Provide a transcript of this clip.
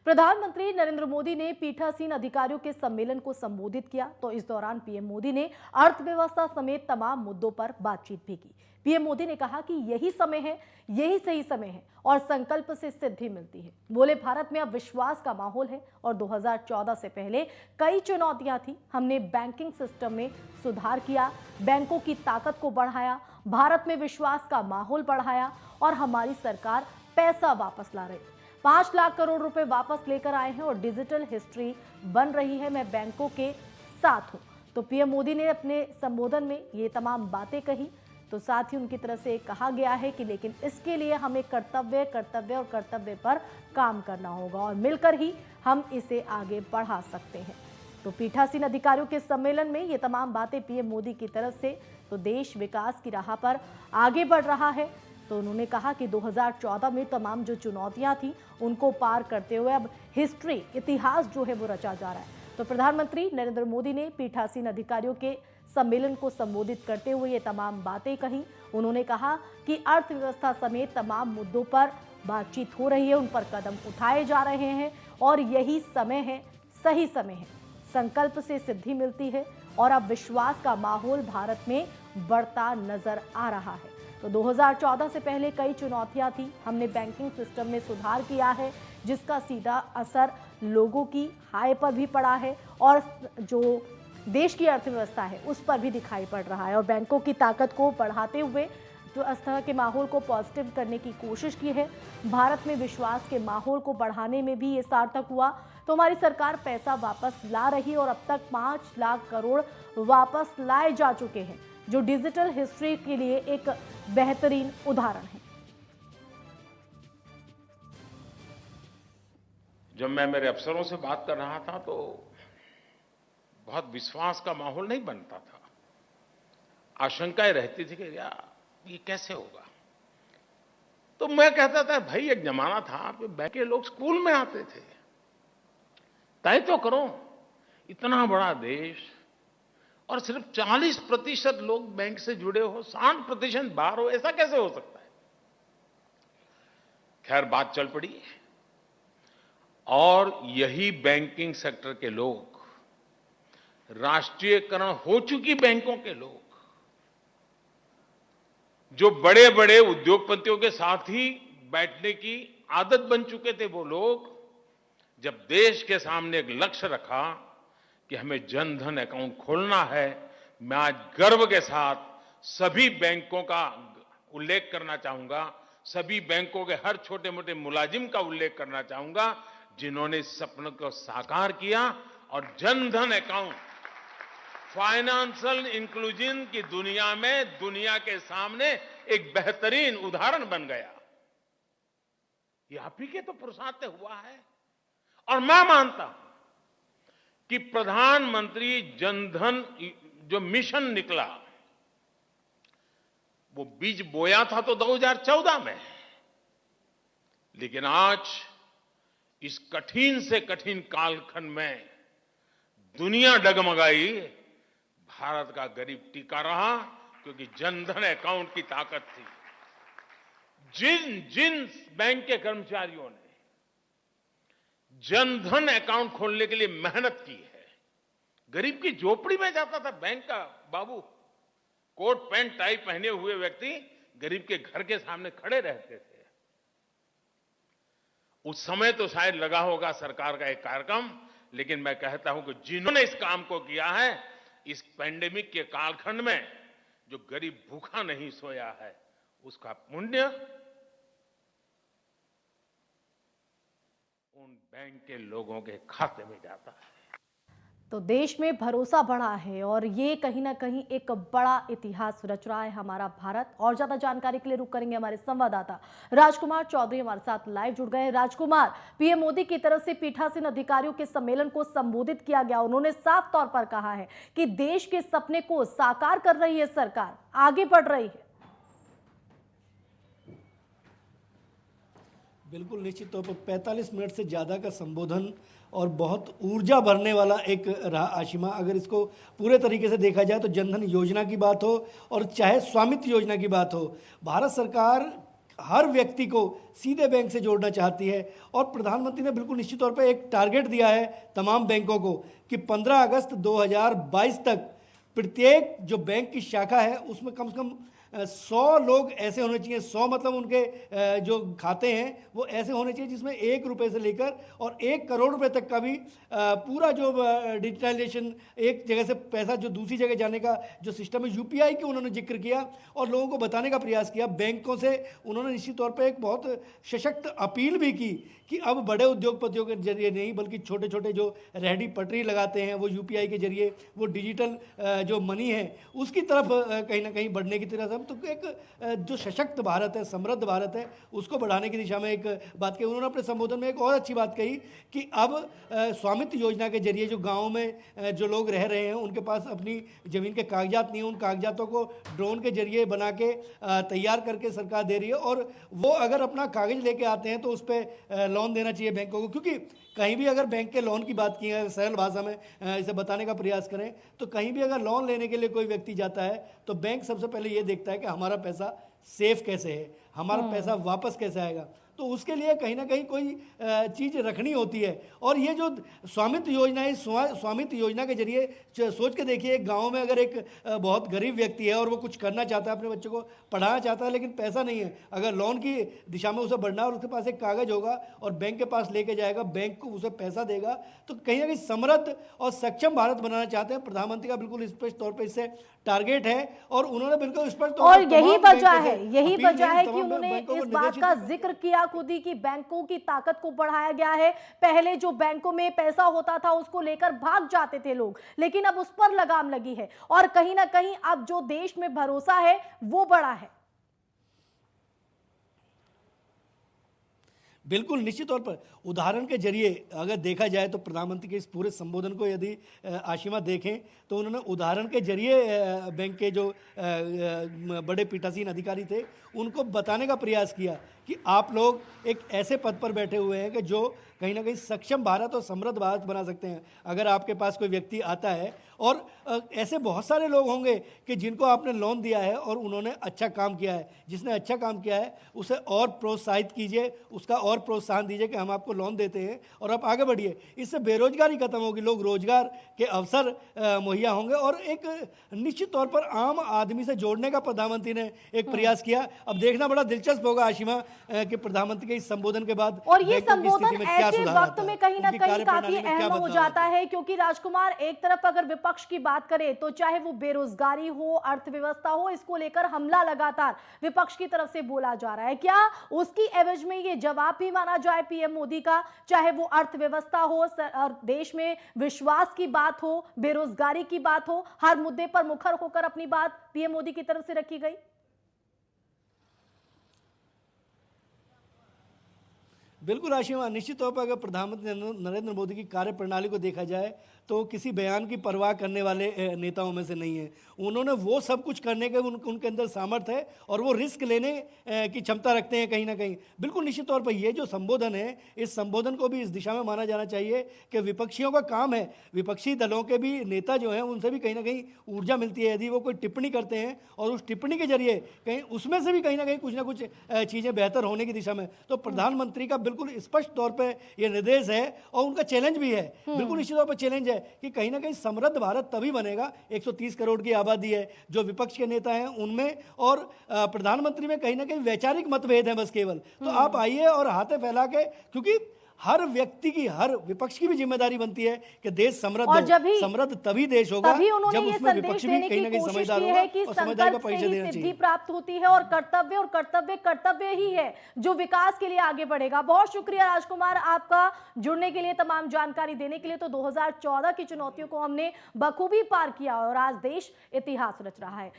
प्रधानमंत्री नरेंद्र मोदी ने पीठासीन अधिकारियों के सम्मेलन को संबोधित किया तो इस दौरान पीएम मोदी ने अर्थव्यवस्था समेत तमाम मुद्दों पर बातचीत भी की। पीएम मोदी ने कहा कि यही समय है, यही सही समय है और संकल्प से सिद्धि मिलती है। बोले, भारत में अब विश्वास का माहौल है और 2014 से पहले कई चुनौतियां थी। हमने बैंकिंग सिस्टम में सुधार किया, बैंकों की ताकत को बढ़ाया, भारत में विश्वास का माहौल बढ़ाया और हमारी सरकार पैसा वापस ला रही है। 5 लाख करोड़ रुपए वापस लेकर आए हैं और डिजिटल हिस्ट्री बन रही है। मैं बैंकों के साथ हूं। तो पीएम मोदी ने अपने संबोधन में ये तमाम बातें कही। तो साथ ही उनकी तरफ से कहा गया है कि लेकिन इसके लिए हमें कर्तव्य पर काम करना होगा और मिलकर ही हम इसे आगे बढ़ा सकते हैं। तो पीठासीन अधिकारियों के सम्मेलन में ये तमाम बातें पीएम मोदी की तरफ से। तो देश विकास की राह पर आगे बढ़ रहा है। तो उन्होंने कहा कि 2014 में तमाम जो चुनौतियां थी उनको पार करते हुए अब हिस्ट्री, इतिहास जो है वो रचा जा रहा है। तो प्रधानमंत्री नरेंद्र मोदी ने पीठासीन अधिकारियों के सम्मेलन को संबोधित करते हुए ये तमाम बातें कही। उन्होंने कहा कि अर्थव्यवस्था समेत तमाम मुद्दों पर बातचीत हो रही है, उन पर कदम उठाए जा रहे हैं और यही समय है, सही समय है। संकल्प से सिद्धि मिलती है और अब विश्वास का माहौल भारत में बढ़ता नजर आ रहा है। तो 2014 से पहले कई चुनौतियां थी। हमने बैंकिंग सिस्टम में सुधार किया है जिसका सीधा असर लोगों की आय पर भी पड़ा है और जो देश की अर्थव्यवस्था है उस पर भी दिखाई पड़ रहा है और बैंकों की ताकत को बढ़ाते हुए जो इस तरह के माहौल को पॉजिटिव करने की कोशिश की है। भारत में विश्वास के माहौल को बढ़ाने में भी ये सार्थक हुआ। तो हमारी सरकार पैसा वापस ला रही है और अब तक 5 लाख करोड़ वापस लाए जा चुके हैं, जो डिजिटल हिस्ट्री के लिए एक बेहतरीन उदाहरण है। जब मैं मेरे अफसरों से बात कर रहा था तो बहुत विश्वास का माहौल नहीं बनता था। आशंकाएं रहती थी कि यार ये कैसे होगा। तो मैं कहता था भाई एक जमाना था कि बैंक के लोग स्कूल में आते थे। तय तो करो, इतना बड़ा देश और सिर्फ 40% लोग बैंक से जुड़े हो, 60% बाहर हो, ऐसा कैसे हो सकता है। खैर बात चल पड़ी और यही बैंकिंग सेक्टर के लोग, राष्ट्रीयकरण हो चुकी बैंकों के लोग, जो बड़े बड़े उद्योगपतियों के साथ ही बैठने की आदत बन चुके थे, वो लोग जब देश के सामने एक लक्ष्य रखा कि हमें जन धन अकाउंट खोलना है, मैं आज गर्व के साथ सभी बैंकों का उल्लेख करना चाहूंगा, सभी बैंकों के हर छोटे मोटे मुलाजिम का उल्लेख करना चाहूंगा जिन्होंने इस सपने को साकार किया और Jan Dhan account financial inclusion की दुनिया में दुनिया के सामने एक बेहतरीन उदाहरण बन गया। ये आप ही के तो पुरुषार्थ से हुआ है और मैं मानता हूं कि प्रधानमंत्री जनधन जो मिशन निकला, वो बीज बोया था तो 2014 में, लेकिन आज इस कठिन से कठिन कालखंड में दुनिया डगमगाई, भारत का गरीब टिका रहा क्योंकि जनधन अकाउंट की ताकत थी। जिन बैंक के कर्मचारियों ने जनधन अकाउंट खोलने के लिए मेहनत की है, गरीब की झोपड़ी में जाता था बैंक का बाबू, कोट पैंट टाई पहने हुए व्यक्ति गरीब के घर के सामने खड़े रहते थे। उस समय तो शायद लगा होगा सरकार का एक कार्यक्रम, लेकिन मैं कहता हूं कि जिन्होंने इस काम को किया है, इस पैंडेमिक के कालखंड में जो गरीब भूखा नहीं सोया है, उसका पुण्य उन बैंक के लोगों के खाते में जाता है। तो देश में भरोसा बढ़ा है और ये कहीं ना कहीं एक बड़ा इतिहास रच रहा है हमारा भारत। और ज्यादा जानकारी के लिए रुक करेंगे हमारे संवाददाता राजकुमार चौधरी हमारे साथ लाइव जुड़ गए। राजकुमार, पीएम मोदी की तरफ से पीठासीन अधिकारियों के सम्मेलन को संबोधित किया गया। उन्होंने साफ तौर पर कहा है कि देश के सपने को साकार कर रही है सरकार, आगे बढ़ रही है। बिल्कुल निश्चित तौर पर 45 मिनट से ज़्यादा का संबोधन और बहुत ऊर्जा भरने वाला एक रहा आशिमा। अगर इसको पूरे तरीके से देखा जाए तो जनधन योजना की बात हो और चाहे स्वामित्व योजना की बात हो, भारत सरकार हर व्यक्ति को सीधे बैंक से जोड़ना चाहती है। और प्रधानमंत्री ने बिल्कुल निश्चित तौर पर एक टारगेट दिया है तमाम बैंकों को कि 15 अगस्त 2022 तक प्रत्येक जो बैंक की शाखा है उसमें कम से कम 100 लोग ऐसे होने चाहिए। 100 मतलब उनके जो खाते हैं वो ऐसे होने चाहिए जिसमें 1 रुपये से लेकर और 1 करोड़ रुपए तक का भी पूरा जो डिजिटलाइजेशन, एक जगह से पैसा जो दूसरी जगह जाने का जो सिस्टम है, यूपीआई की उन्होंने जिक्र किया और लोगों को बताने का प्रयास किया। बैंकों से उन्होंने निश्चित तौर पर एक बहुत सशक्त अपील भी की कि अब बड़े उद्योगपतियों के जरिए नहीं बल्कि छोटे छोटे जो रेहड़ी पटरी लगाते हैं वो यूपीआई के जरिए वो डिजिटल जो मनी है उसकी तरफ कहीं ना कहीं बढ़ने की तरफ तो एक जो सशक्त भारत है, समृद्ध भारत है, उसको बढ़ाने की दिशा में एक बात कही। उन्होंने अपने संबोधन में एक और अच्छी बात कही कि अब स्वामित्व योजना के जरिए जो गाँव में जो लोग रह रहे हैं उनके पास अपनी ज़मीन के कागजात नहीं है, उन कागजातों को ड्रोन के जरिए बना के तैयार करके सरकार दे रही है और वो अगर अपना कागज लेके आते हैं तो उस पर लोन देना चाहिए बैंकों को। क्योंकि कहीं भी अगर बैंक के लोन की बात की है, सरल भाषा में इसे बताने का प्रयास करें तो कहीं भी अगर लोन लेने के लिए कोई व्यक्ति जाता है तो बैंक सबसे पहले ये देखता है कि हमारा पैसा सेफ कैसे है, हमारा पैसा वापस कैसे आएगा। तो उसके लिए कहीं ना कहीं कोई चीज़ रखनी होती है। और ये जो स्वामित्व योजना है, स्वामित्व योजना के जरिए सोच के देखिए, गांव में अगर एक बहुत गरीब व्यक्ति है और वो कुछ करना चाहता है, अपने बच्चों को पढ़ाना चाहता है लेकिन पैसा नहीं है, अगर लोन की दिशा में उसे बढ़ना और उसके पास एक कागज़ होगा और बैंक के पास लेके जाएगा, बैंक को उसे पैसा देगा, तो कहीं ना कहीं समृद्ध और सक्षम भारत बनाना चाहते हैं। प्रधानमंत्री का बिल्कुल स्पष्ट तौर पर इससे टारगेट है और उन्होंने बिल्कुल स्पष्ट तौर और यही वजह है कि उन्होंने इस बात का जिक्र किया खुद ही कि बैंकों की ताकत को बढ़ाया गया है। पहले जो बैंकों में पैसा होता था उसको लेकर भाग जाते थे लोग, लेकिन अब उस पर लगाम लगी है और कहीं ना कहीं अब जो देश में भरोसा है वो बढ़ा है। बिल्कुल निश्चित तौर पर उदाहरण के जरिए अगर देखा जाए तो प्रधानमंत्री के इस पूरे संबोधन को यदि आशिमा देखें तो उन्होंने उदाहरण के जरिए बैंक के जो बड़े पीठासीन अधिकारी थे उनको बताने का प्रयास किया कि आप लोग एक ऐसे पद पर बैठे हुए हैं कि जो कहीं ना कहीं सक्षम भारत और समृद्ध भारत बना सकते हैं। अगर आपके पास कोई व्यक्ति आता है और ऐसे बहुत सारे लोग होंगे कि जिनको आपने लोन दिया है और उन्होंने अच्छा काम किया है, जिसने अच्छा काम किया है उसे और प्रोत्साहित कीजिए, उसका और प्रोत्साहन दीजिए कि हम आपको लोन देते हैं और आप आगे बढ़िए। इससे बेरोजगारी खत्म होगी, लोग रोजगार के अवसर मुहैया होंगे और एक निश्चित तौर पर आम आदमी से जोड़ने का प्रधानमंत्री ने एक प्रयास किया। अब देखना बड़ा दिलचस्प होगा आशिमा कि प्रधानमंत्री के इस संबोधन के बाद और ये संबोधन ऐसे वक्त में कहीं ना कहीं काफी अहम हो जाता है, क्योंकि राजकुमार एक तरफ अगर विपक्ष की बात करें तो चाहे वो बेरोजगारी हो, अर्थव्यवस्था हो, इसको लेकर हमला लगातार विपक्ष की तरफ से बोला जा रहा है। क्या उसकी एवज में ये जवाब भी माना जाए पीएम मोदी का, चाहे वो अर्थव्यवस्था हो और देश में विश्वास की बात हो, बेरोजगारी की बात हो, हर मुद्दे पर मुखर होकर अपनी बात पीएम मोदी की तरफ से रखी गई? बिल्कुल आशिमा, निश्चित तौर पर अगर प्रधानमंत्री नरेंद्र मोदी की कार्यप्रणाली को देखा जाए तो किसी बयान की परवाह करने वाले नेताओं में से नहीं है। उन्होंने वो सब कुछ करने के उनके अंदर सामर्थ्य है और वो रिस्क लेने की क्षमता रखते हैं कहीं ना कहीं। बिल्कुल निश्चित तौर पर ये जो संबोधन है, इस संबोधन को भी इस दिशा में माना जाना चाहिए कि विपक्षियों का काम है, विपक्षी दलों के भी नेता जो हैं उनसे भी कहीं ना कहीं ऊर्जा मिलती है। यदि वो कोई टिप्पणी करते हैं और उस टिप्पणी के जरिए कहीं उसमें से भी कहीं ना कुछ चीज़ें बेहतर होने की दिशा में, तो प्रधानमंत्री का बिल्कुल स्पष्ट तौर पर यह निर्देश है और उनका चैलेंज भी है। बिल्कुल निश्चित तौर पर चैलेंज है कि कहीं ना कहीं समृद्ध भारत तभी बनेगा, 130 करोड़ की आबादी है, जो विपक्ष के नेता हैं उनमें और प्रधानमंत्री में कहीं ना कहीं वैचारिक मतभेद है बस केवल। तो आप आइए और हाथे फैला के, क्योंकि हर व्यक्ति की, हर विपक्ष की भी जिम्मेदारी बनती है कि देश समृद्ध हो। समृद्ध तभी देश होगा जब उसमें विपक्ष भी कहीं ना कहीं समझदार होगा और समझदारी का परिचय देना चाहिए। सिद्धि प्राप्त होती है और कर्तव्य ही है जो विकास के लिए आगे बढ़ेगा। बहुत शुक्रिया राजकुमार आपका जुड़ने के लिए, तमाम जानकारी देने के लिए। तो 2014 की चुनौतियों को हमने बखूबी पार किया और आज देश इतिहास रच रहा है।